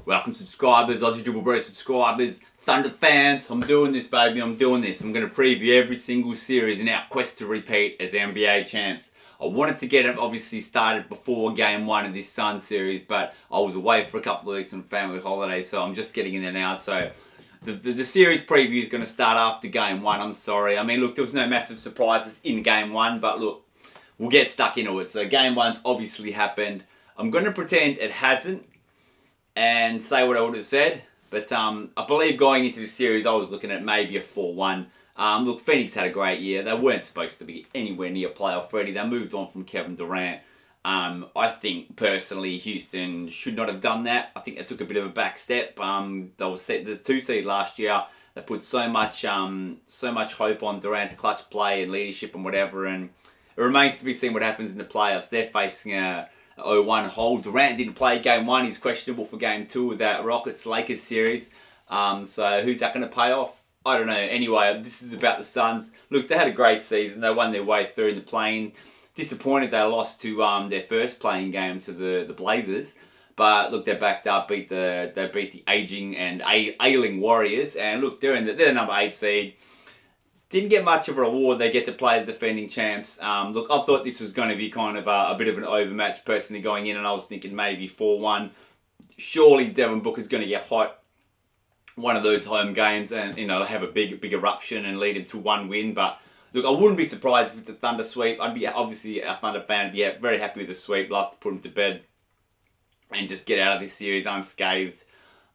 Welcome subscribers, Aussie Dribble Bro subscribers, Thunder fans. I'm doing this, baby. I'm doing this. I'm going to preview every single series in our quest to repeat as NBA champs. I wanted to get it obviously started before game one of this Sun series, but I was away for a couple of weeks on family holidays, so I'm just getting in there now. So the series preview is going to start after game one. I'm sorry. I mean, look, there was no massive surprises in game one, but look, we'll get stuck into it. So game one's obviously happened. I'm going to pretend it hasn't and say what I would have said. But I believe going into the series, I was looking at maybe a 4-1. Look, Phoenix had a great year. They weren't supposed to be anywhere near playoff ready. They moved on from Kevin Durant. I think, personally, Houston should not have done that. I think they took a bit of a back step. They were set the 2 seed last year. They put so much hope on Durant's clutch play and leadership and whatever. And it remains to be seen what happens in the playoffs. They're facing a 0-1 hole. Durant didn't play game one. He's questionable for game two of that Rockets-Lakers series. So who's that going to pay off? I don't know. Anyway, this is about the Suns. Look, they had a great season. They won their way through in the play-in. Disappointed they lost to their first playing game to the Blazers. But look, they're backed up. They beat the aging and ailing Warriors. And look, they're the number 8 seed. Didn't get much of a reward. They get to play the defending champs. Look, I thought this was going to be kind of a bit of an overmatch personally going in, and I was thinking maybe 4-1. Surely Devin Booker's going to get hot one of those home games and, have a big eruption and lead him to one win. But look, I wouldn't be surprised if it's a Thunder sweep. I'd be obviously a Thunder fan. I'd be very happy with the sweep. Love to put him to bed and just get out of this series unscathed.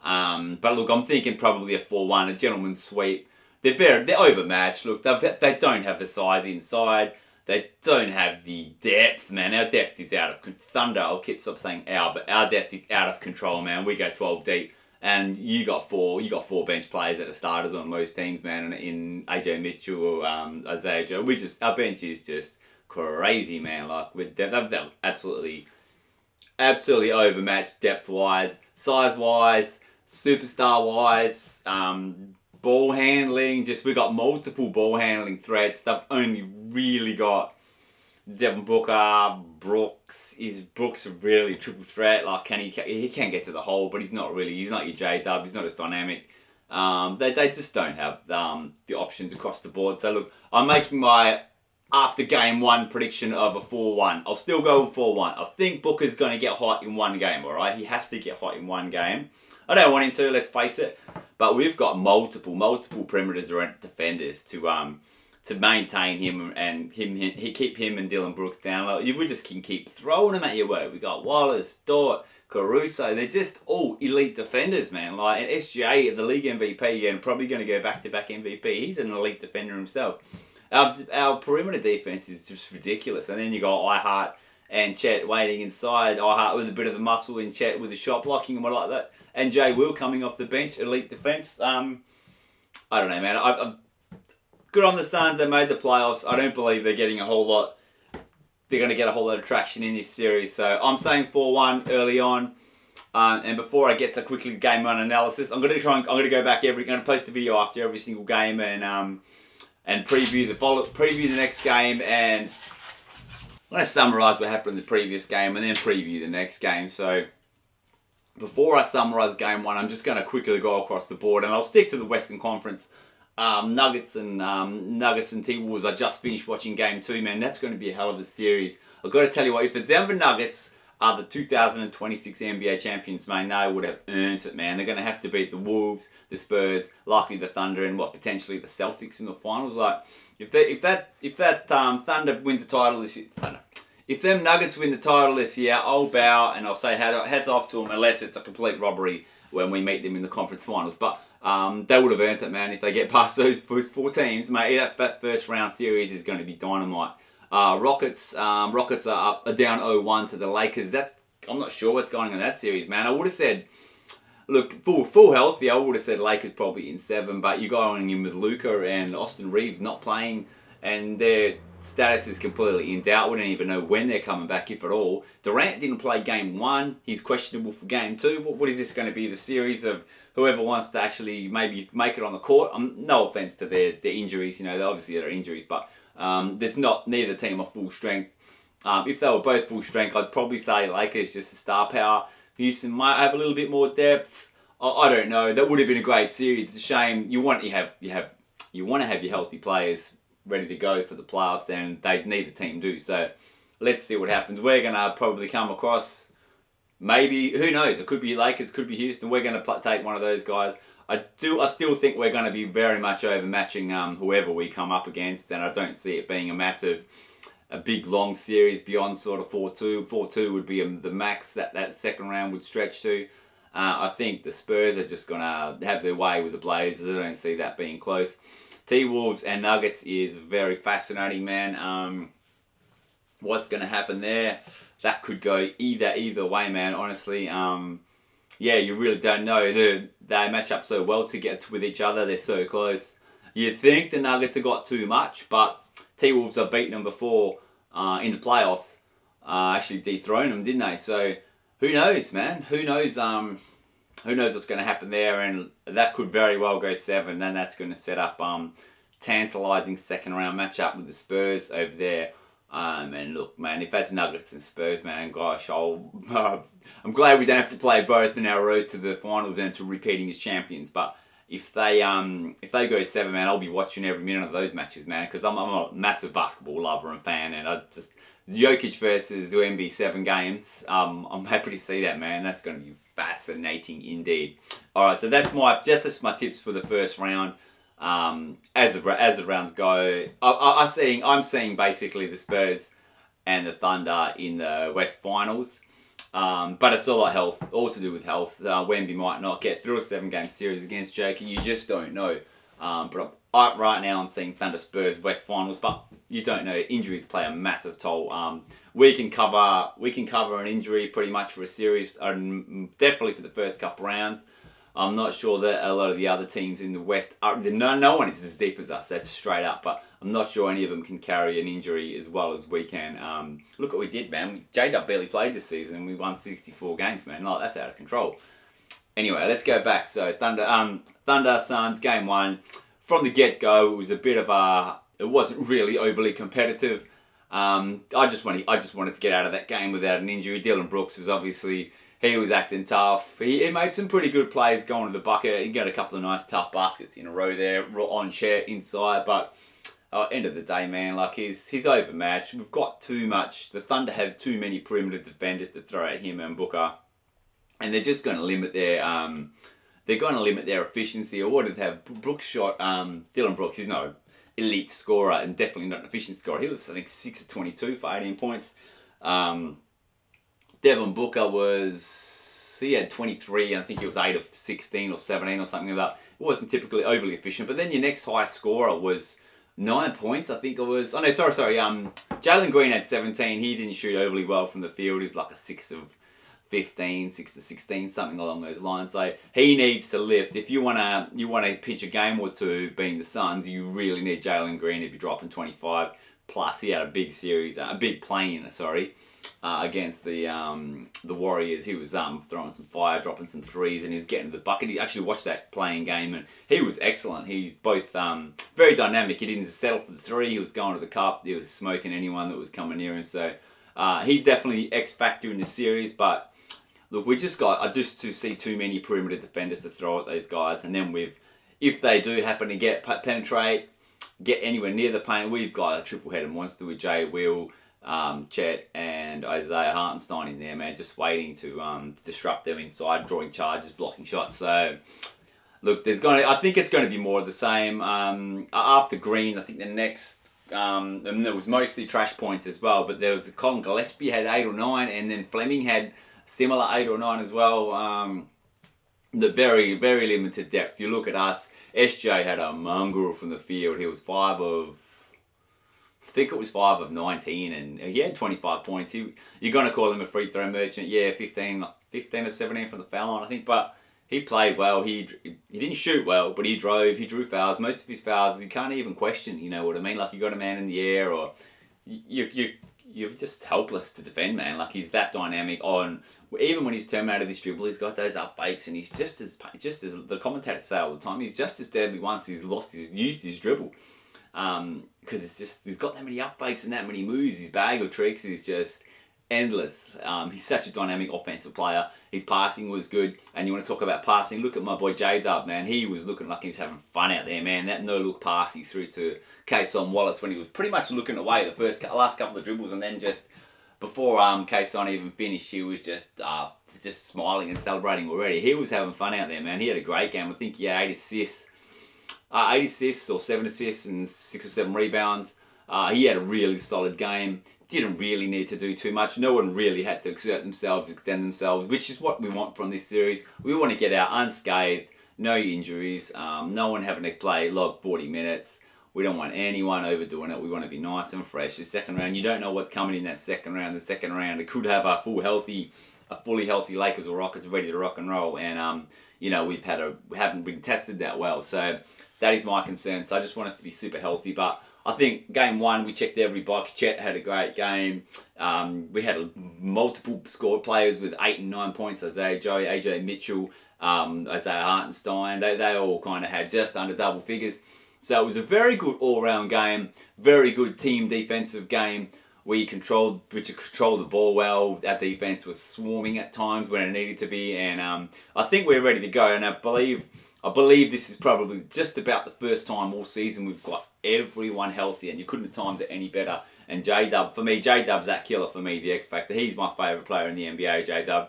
But look, I'm thinking probably a 4-1, a gentleman's sweep. They're overmatched. Look, they don't have the size inside. They don't have the depth, man. Our depth is out of Thunder. I'll keep saying our, but our depth is out of control, man. We go 12 deep, and you got four bench players that are starters on most teams, man. And in AJ Mitchell or Isaiah Joe, our bench is just crazy, man. Like they're absolutely overmatched depth wise, size wise, superstar wise. Ball handling, we got multiple ball handling threats. They've only really got Devin Booker, Brooks. Is Brooks really a triple threat? Like, he can get to the hole, but he's not really. He's not your J-Dub. He's not as dynamic. They just don't have the options across the board. So look, I'm making my after game one prediction of a 4-1. I'll still go with 4-1. I think Booker's going to get hot in one game. All right, he has to get hot in one game. I don't want him to. Let's face it. But we've got multiple perimeter defenders to maintain him and keep him and Dylan Brooks down. We just can keep throwing them at your way. We got Wallace, Dort, Caruso. They're just all elite defenders, man. Like, and SGA, the league MVP, and probably going to go back-to-back MVP. He's an elite defender himself. Our perimeter defense is just ridiculous. And then you got iHeart and Chet waiting inside. iHeart with a bit of the muscle and Chet with the shot blocking and what like that. And Jay Will coming off the bench, elite defense. I don't know, man. I'm good on the Suns. They made the playoffs. I don't believe they're getting a whole lot. They're going to get a whole lot of traction in this series. So I'm saying 4-1 early on. And before I get to quickly game one analysis, I'm going to go back going to post a video after every single game and preview the next game, and I'm going to summarise what happened in the previous game and then preview the next game. So before I summarise game one, I'm just going to quickly go across the board, and I'll stick to the Western Conference. Nuggets and T-Wolves. I just finished watching game 2, man. That's going to be a hell of a series. I've got to tell you what, if the Denver Nuggets are the 2026 NBA champions, man, they would have earned it, man. They're going to have to beat the Wolves, the Spurs, likely the Thunder, and potentially the Celtics in the finals. Like, if that Thunder wins the title this year, if them Nuggets win the title this year, I'll bow and I'll say hats off to them, unless it's a complete robbery when we meet them in the conference finals. But they would have earned it, man, if they get past those first 4 teams. Mate, that first round series is going to be dynamite. Rockets are down 0-1 to the Lakers. I'm not sure what's going on in that series, man. I would have said, look, full healthy, I would have said Lakers probably in 7, but you're going in with Luka and Austin Reeves not playing, and their status is completely in doubt. We don't even know when they're coming back, if at all. Durant didn't play game 1. He's questionable for game 2. What is this going to be? The series of whoever wants to actually maybe make it on the court? No offense to their injuries, obviously they're injuries, but there's neither team are full strength. If they were both full strength, I'd probably say Lakers just a star power. Houston might have a little bit more depth. I don't know. That would have been a great series. It's a shame. You want to have your healthy players ready to go for the playoffs, and they need the team to do so. Let's see what happens. We're gonna probably come across, maybe, who knows? It could be Lakers, could be Houston. We're gonna take one of those guys. I still think we're going to be very much overmatching whoever we come up against, and I don't see it being a big long series beyond sort of 4-2. 4-2 would be the max that second round would stretch to. I think the Spurs are just going to have their way with the Blazers. I don't see that being close. T-Wolves and Nuggets is very fascinating, man. What's going to happen there? That could go either way, man, honestly. Yeah, you really don't know. They match up so well with each other. They're so close. You'd think the Nuggets have got too much, but T-Wolves have beaten them before in the playoffs. Actually dethroned them, didn't they? So who knows, man? Who knows what's going to happen there? And that could very well go 7. And that's going to set up tantalising second round matchup with the Spurs over there. And look, man, if that's Nuggets and Spurs, man, gosh, I'm glad we don't have to play both in our road to the finals and to repeating as champions. But if they go 7, man, I'll be watching every minute of those matches, man, because I'm a massive basketball lover and fan, and I just Jokic versus Wemby 7 games. I'm happy to see that, man. That's going to be fascinating indeed. All right, so that's my tips for the first round. As the rounds go, I'm seeing basically the Spurs and the Thunder in the West Finals. But it's all to do with health. Wemby might not get through a 7-game series against Jokic. You just don't know. But right now I'm seeing Thunder Spurs West Finals, but you don't know. Injuries play a massive toll. We can cover an injury pretty much for a series, definitely for the first couple rounds. I'm not sure that a lot of the other teams in the West no one is as deep as us. That's straight up. But I'm not sure any of them can carry an injury as well as we can. Look what we did, man. J-Dub barely played this season. We won 64 games, man. Like, that's out of control. Anyway, let's go back. So Thunder Suns game 1. From the get-go, it was it wasn't really overly competitive. I just wanted to get out of that game without an injury. Dylan Brooks was obviously. He was acting tough. He made some pretty good plays going to the bucket. He got a couple of nice tough baskets in a row there on chair inside. But end of the day, man, like he's overmatched. We've got too much. The Thunder have too many perimeter defenders to throw at him and Booker, and they're just going to limit their efficiency. I wanted to have Brooks shot. Dylan Brooks is no elite scorer and definitely not an efficient scorer. He was, I think, 6 of 22 for 18 points. Devin Booker he had 23, I think he was 8 of 16 or 17 or something like that. It wasn't typically overly efficient. But then your next highest scorer was 9 points, I think it was. Oh no, sorry. Jalen Green had 17. He didn't shoot overly well from the field. He's like a 6 of 15, 6 to 16, something along those lines. So he needs to lift. If you wanna pitch a game or two being the Suns, you really need Jalen Green to be dropping 25 plus. He had a big series, a big play-in, against the Warriors. He was throwing some fire, dropping some threes, and he was getting to the bucket. He actually watched that playing game, and he was excellent. He both very dynamic. He didn't settle for the 3. He was going to the cup. He was smoking anyone that was coming near him. So he's definitely X factor in the series. But look, we just to see too many perimeter defenders to throw at those guys, and then if they do happen to penetrate, get anywhere near the paint, we've got a triple-headed monster with Jay Will, Chet and Isaiah Hartenstein in there, man, just waiting to disrupt them inside, drawing charges, blocking shots. So look, I think it's going to be more of the same. After Green, I think the next, and there was mostly trash points as well, but there was Colin Gillespie had 8 or 9, and then Fleming had similar 8 or 9 as well. The very, very limited depth. You look at us, SJ had a mongrel from the field. He was 5 of 19, and he had 25 points. You're going to call him a free throw merchant. Yeah, 15 or 17 from the foul line, I think. But he played well. He didn't shoot well, but he drove. He drew fouls. Most of his fouls, you can't even question. You know what I mean? Like, you got a man in the air, or you're just helpless to defend, man. Like, he's that dynamic even when he's terminated this dribble, he's got those up fakes, and he's just as the commentators say all the time, he's just as deadly once he's used his dribble. Because he's got that many up fakes and that many moves. His bag of tricks is just endless. He's such a dynamic offensive player. His passing was good. And you want to talk about passing, look at my boy J-Dub, man. He was looking like he was having fun out there, man. That no-look pass he threw to Kason Wallace when he was pretty much looking away the last couple of dribbles, and then just before Kason even finished, he was just smiling and celebrating already. He was having fun out there, man. He had a great game. I think he had 8 assists or 7 assists and 6 or 7 rebounds. He had a really solid game. Didn't really need to do too much. No one really had to exert themselves, extend themselves, which is what we want from this series. We want to get out unscathed, no injuries, no one having to play log 40 minutes. We don't want anyone overdoing it. We want to be nice and fresh. The second round, you don't know what's coming in that second round. The second round, it could have a fully healthy Lakers or Rockets ready to rock and roll. And we haven't been tested that well. So that is my concern. So I just want us to be super healthy. But I think game 1, we checked every box. Chet had a great game. We had multiple scored players with 8 and 9 points. Isaiah Joey, AJ Mitchell, Isaiah Hartenstein. They all kind of had just under double figures. So it was a very good all-round game. Very good team defensive game. We controlled the ball well. Our defense was swarming at times when it needed to be. And I think we're ready to go. And I believe this is probably just about the first time all season we've got everyone healthy, and you couldn't have timed it any better. And J-Dub's that killer for me, the X Factor. He's my favourite player in the NBA, J-Dub.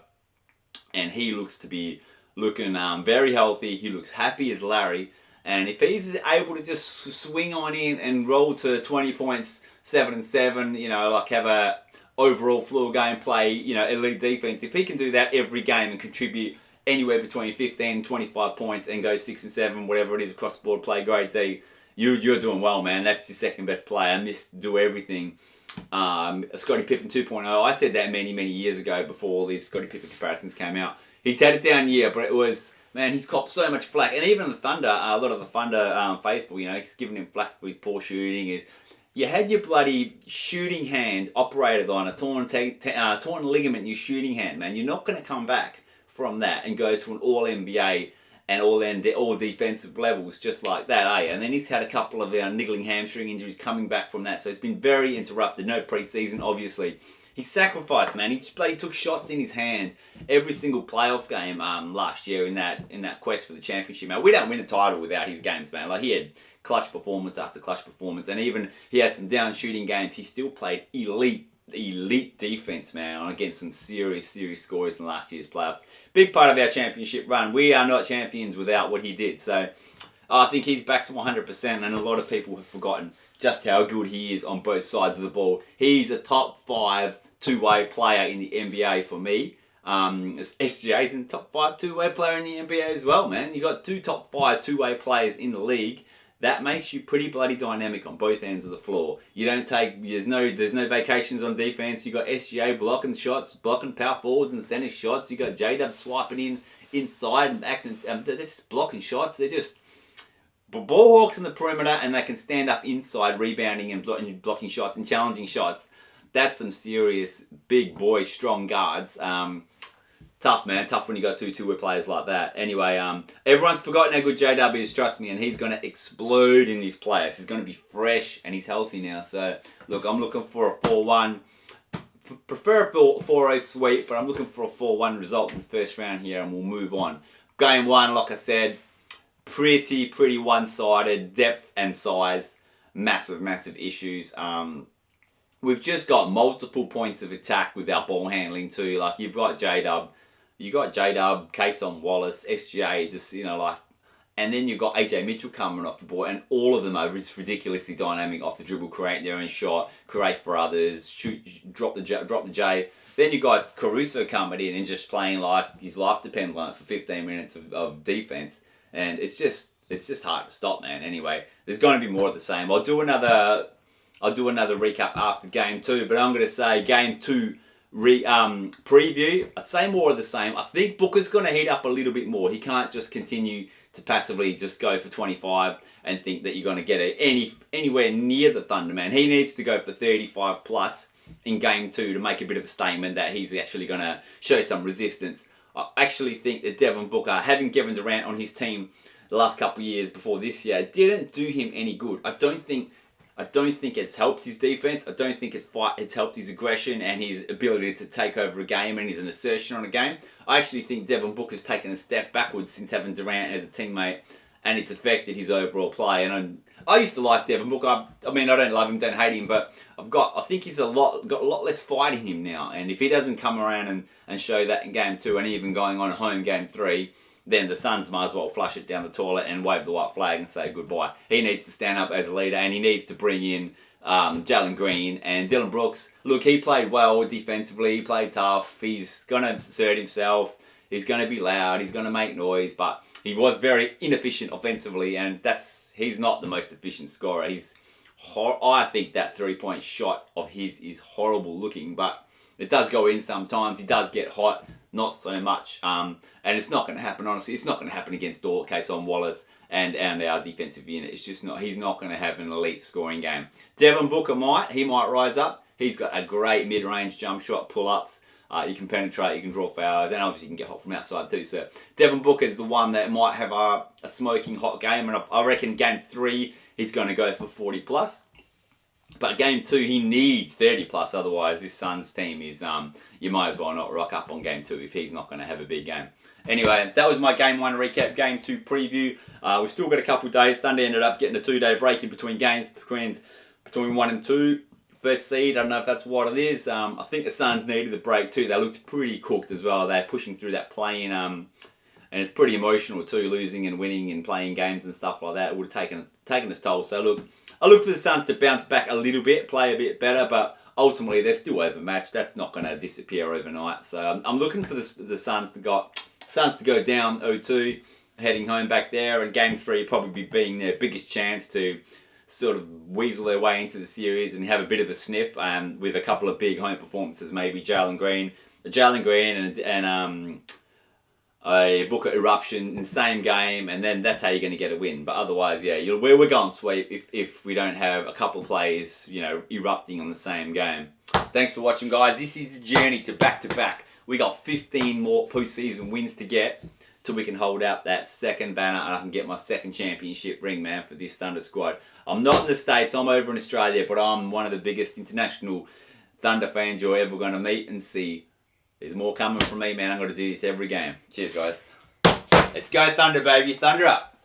And he looks to be looking very healthy. He looks happy as Larry. And if he's able to just swing on in and roll to 20 points, 7 and 7, have a overall floor game play, elite defense, if he can do that every game and contribute anywhere between 15 and 25 points and go 6 and 7, whatever it is across the board, play great D, you're doing well, man. That's your second best player. Do everything. Scottie Pippen 2.0. I said that many, many years ago before all these Scottie Pippen comparisons came out. He's had a down year, but it was, man, he's copped so much flack. And even the Thunder, a lot of the Thunder faithful, he's giving him flack for his poor shooting. You had your bloody shooting hand operated on a torn ligament in your shooting hand, man. You're not going to come back from that and go to an all-NBA and all defensive levels just like that, eh? And then he's had a couple of niggling hamstring injuries coming back from that, so it's been very interrupted. No preseason, obviously. He sacrificed, man. He took shots in his hand every single playoff game last year in that quest for the championship, man. We don't win a title without his games, man. Like, he had clutch performance after clutch performance, and even he had some down shooting games. He still played elite defense, man, against some serious scorers in last year's playoffs. Big part of our championship run. We are not champions without what he did. So I think he's back to 100%, and a lot of people have forgotten just how good he is on both sides of the ball. He's a top 5 two-way player in the NBA for me. SGA's in the top 5 two-way player in the NBA as well, man. You got 2 top 5 two-way players in the league. That makes you pretty bloody dynamic on both ends of the floor. There's no vacations on defense. You got SGA blocking shots, blocking power forwards and center shots. You got J-Dub swiping inside and acting. They're just blocking shots. They're just ball hawks in the perimeter, and they can stand up inside, rebounding and blocking shots and challenging shots. That's some serious big boy, strong guards. Tough, man. Tough when you got two-way players like that. Anyway, everyone's forgotten how good J-Dub is, trust me, and he's going to explode in these playoffs. He's going to be fresh, and he's healthy now. So, look, I'm looking for a 4-1. Prefer a 4-0 sweep, but I'm looking for a 4-1 result in the first round here, and we'll move on. Game 1, like I said, pretty one-sided. Depth and size, massive issues. We've just got multiple points of attack with our ball handling too. Like, you've got J-Dub, Kason Wallace, SGA, and then you've got AJ Mitchell coming off the board, and all of them are just ridiculously dynamic off the dribble, create their own shot, create for others, shoot, drop the J. Then you got Caruso coming in and just playing like his life depends on it for 15 minutes of defense, and it's just hard to stop, man. Anyway, there's going to be more of the same. I'll do another recap after game 2, but I'm going to say game 2 preview. I'd say more of the same. I think Booker's going to heat up a little bit more. He can't just continue to passively just go for 25 and think that you're going to get anywhere near the Thunder, man. He needs to go for 35 plus in game 2 to make a bit of a statement that he's actually going to show some resistance. I actually think that Devin Booker, having Kevin Durant on his team the last couple of years before this year, didn't do him any good. I don't think I don't think it's helped his defense. I don't think it's helped his aggression and his ability to take over a game and his assertion on a game. I actually think Devin Booker's taken a step backwards since having Durant as a teammate, and it's affected his overall play. And I used to like Devin Booker. I mean, I don't love him, don't hate him, but I think he's got a lot less fight in him now. And if he doesn't come around and show that in game 2 and even going on home game 3, then the Suns might as well flush it down the toilet and wave the white flag and say goodbye. He needs to stand up as a leader, and he needs to bring in Jalen Green and Dylan Brooks. Look, he played well defensively. He played tough. He's going to assert himself. He's going to be loud. He's going to make noise. But he was very inefficient offensively, and he's not the most efficient scorer. I think that 3-point shot of his is horrible looking, but it does go in sometimes. He does get hot, not so much. And it's not going to happen, honestly. It's not going to happen against Cason Wallace and our defensive unit. It's just not. He's not going to have an elite scoring game. Devin Booker he might rise up. He's got a great mid-range jump shot, pull-ups. You can penetrate, you can draw fouls, and obviously you can get hot from outside too. So Devin Booker is the one that might have a smoking hot game, and I reckon game 3 he's going to go for 40 plus. But game 2 he needs 30 plus, otherwise this Suns team is you might as well not rock up on game 2 if he's not going to have a big game. Anyway, that was my game 1 recap, game 2 preview. We've still got a couple of days. Thunder ended up getting a 2-day break in between games between 1 and 2. First seed, I don't know if that's what it is. I think the Suns needed the break too. They looked pretty cooked as well. They're pushing through that play-in, and it's pretty emotional too, losing and winning and playing games and stuff like that. It would have taken its toll. So look, I look for the Suns to bounce back a little bit, play a bit better, but ultimately they're still overmatched. That's not going to disappear overnight. So I'm looking for the Suns to go down 0-2, heading home back there, and game 3 probably being their biggest chance to sort of weasel their way into the series and have a bit of a sniff with a couple of big home performances, maybe Jalen Green and a Booker eruption in the same game, and then that's how you're going to get a win. But otherwise, yeah, we're going sweep if we don't have a couple of players, erupting on the same game. Thanks for watching, guys. This is the journey to back-to-back. We got 15 more postseason wins to get till we can hold out that second banner and I can get my second championship ring, man, for this Thunder squad. I'm not in the States, I'm over in Australia, but I'm one of the biggest international Thunder fans you're ever going to meet and see. There's more coming from me, man. I'm going to do this every game. Cheers, guys. Let's go, Thunder, baby. Thunder up.